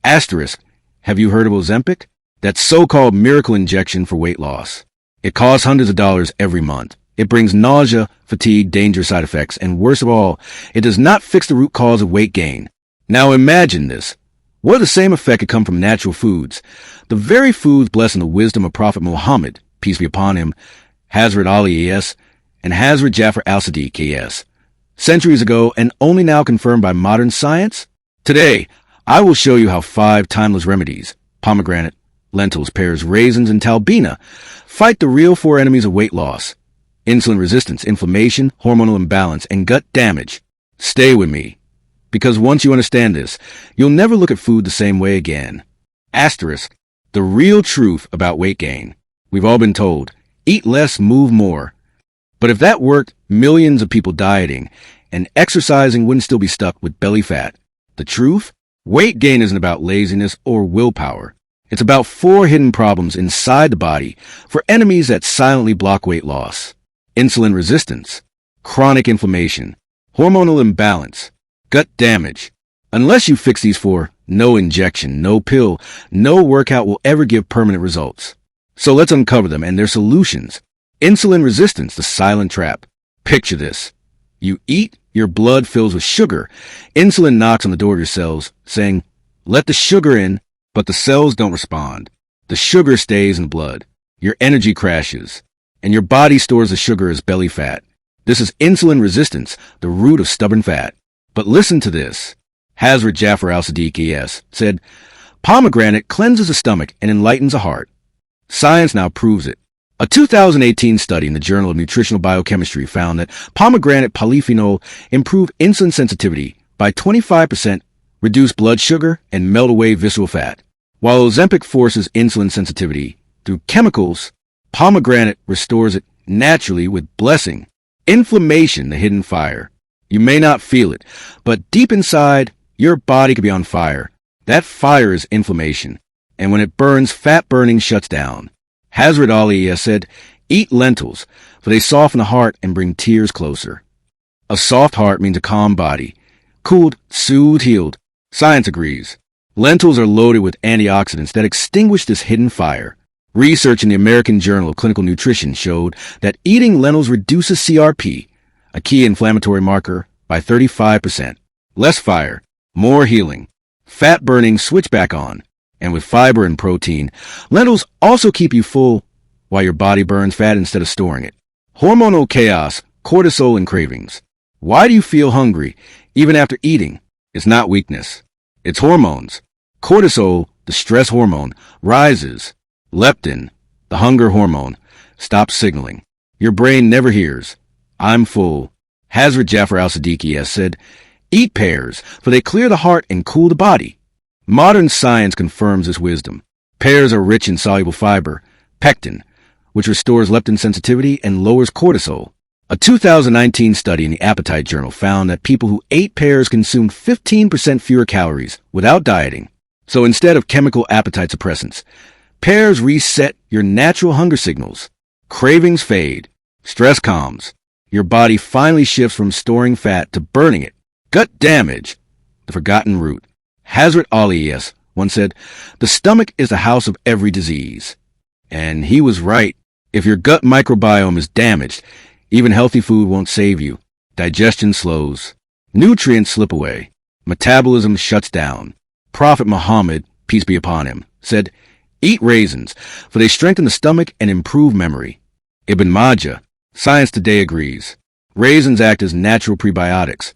Asterisk, have you heard of Ozempic? That so-called miracle injection for weight loss. It costs hundreds of dollars every month. It brings nausea, fatigue, dangerous side effects, and worst of all, it does not fix the root cause of weight gain. Now imagine this. What if the same effect could come from natural foods? The very foods blessed in the wisdom of Prophet Muhammad, peace be upon him, Hazrat Ali, yes, and Hazrat Jafar al-Sadiq, yes. Centuries ago and only now confirmed by modern science? Today, I will show you how 5 timeless remedies, pomegranate, lentils, pears, raisins, and talbina, fight the real 4 enemies of weight loss: insulin resistance, inflammation, hormonal imbalance, and gut damage. Stay with me, because once you understand this, you'll never look at food the same way again. Asterisk, the real truth about weight gain. We've all been told, eat less, move more. But if that worked, millions of people dieting and exercising wouldn't still be stuck with belly fat. The truth? Weight gain isn't about laziness or willpower. It's about 4 hidden problems inside the body for enemies that silently block weight loss: insulin resistance, chronic inflammation, hormonal imbalance, gut damage. Unless you fix these 4, no injection, no pill, no workout will ever give permanent results. So let's uncover them and their solutions. Insulin resistance, the silent trap. Picture this. You eat, your blood fills with sugar. Insulin knocks on the door of your cells, saying, "Let the sugar in," but the cells don't respond. The sugar stays in the blood. Your energy crashes, and your body stores the sugar as belly fat. This is insulin resistance, the root of stubborn fat. But listen to this. Hazrat Jafar al-Sadiq, yes, said, pomegranate cleanses the stomach and enlightens the heart. Science now proves it. A 2018 study in the Journal of Nutritional Biochemistry found that pomegranate polyphenol improved insulin sensitivity by 25%, reduced blood sugar, and melt away visceral fat. While Ozempic forces insulin sensitivity through chemicals, pomegranate restores it naturally with blessing. Inflammation, the hidden fire. You may not feel it, but deep inside, your body could be on fire. That fire is inflammation. And when it burns, fat burning shuts down. Hazrat Ali said, eat lentils, for they soften the heart and bring tears closer. A soft heart means a calm body. Cooled, soothed, healed. Science agrees. Lentils are loaded with antioxidants that extinguish this hidden fire. Research in the American Journal of Clinical Nutrition showed that eating lentils reduces CRP, a key inflammatory marker, by 35%. Less fire, more healing. Fat burning switch back on. And with fiber and protein, lentils also keep you full while your body burns fat instead of storing it. Hormonal chaos, cortisol, and cravings. Why do you feel hungry even after eating? It's not weakness. It's hormones. Cortisol, the stress hormone, rises. Leptin, the hunger hormone, stops signaling. Your brain never hears, "I'm full." Hazrat Jafar al-Sadiq said, eat pears, for they clear the heart and cool the body. Modern science confirms this wisdom. Pears are rich in soluble fiber, pectin, which restores leptin sensitivity and lowers cortisol. A 2019 study in the Appetite Journal found that people who ate pears consumed 15% fewer calories without dieting. So instead of chemical appetite suppressants, pears reset your natural hunger signals. Cravings fade. Stress calms. Your body finally shifts from storing fat to burning it. Gut damage, the forgotten root. Hazrat Ali once said, the stomach is the house of every disease. And he was right. If your gut microbiome is damaged, even healthy food won't save you. Digestion slows. Nutrients slip away. Metabolism shuts down. Prophet Muhammad, peace be upon him, said, eat raisins, for they strengthen the stomach and improve memory. Ibn Majah, science today agrees. Raisins act as natural prebiotics,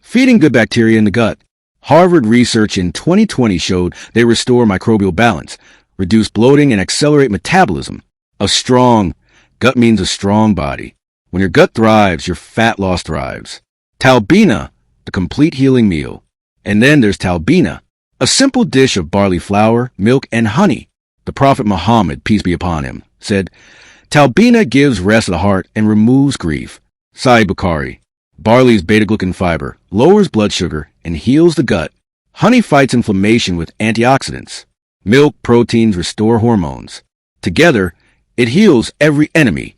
feeding good bacteria in the gut. Harvard research in 2020 showed they restore microbial balance, reduce bloating, and accelerate metabolism. A strong gut means a strong body. When your gut thrives, your fat loss thrives. Talbina, the complete healing meal. And then there's talbina, a simple dish of barley flour, milk, and honey. The Prophet Muhammad, peace be upon him, said, talbina gives rest to the heart and removes grief. Sahih Bukhari, barley's beta-glucan fiber lowers blood sugar and heals the gut. Honey fights inflammation with antioxidants. Milk, proteins restore hormones. Together, it heals every enemy.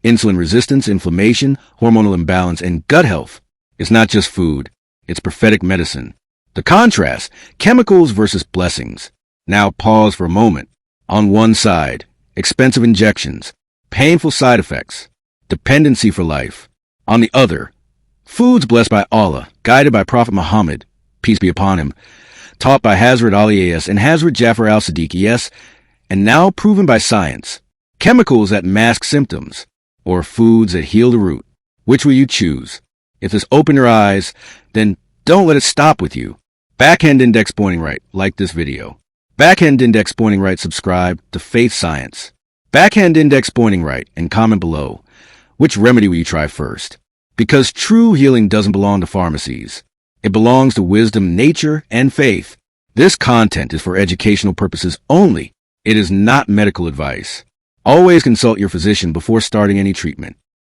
Insulin resistance, inflammation, hormonal imbalance, and gut health. It's not just food. It's prophetic medicine. The contrast, chemicals versus blessings. Now pause for a moment. On one side, expensive injections, painful side effects, dependency for life. On the other, foods blessed by Allah, guided by Prophet Muhammad, peace be upon him, taught by Hazrat Ali and Hazrat Jafar al-Sadiq, and now proven by science. Chemicals that mask symptoms, or foods that heal the root. Which will you choose? If this opened your eyes, then don't let it stop with you. Backhand index pointing right, like this video. Backhand index pointing right, subscribe to Faith Science. Backhand index pointing right, and comment below. Which remedy will you try first? Because true healing doesn't belong to pharmacies. It belongs to wisdom, nature, and faith. This content is for educational purposes only. It is not medical advice. Always consult your physician before starting any treatment.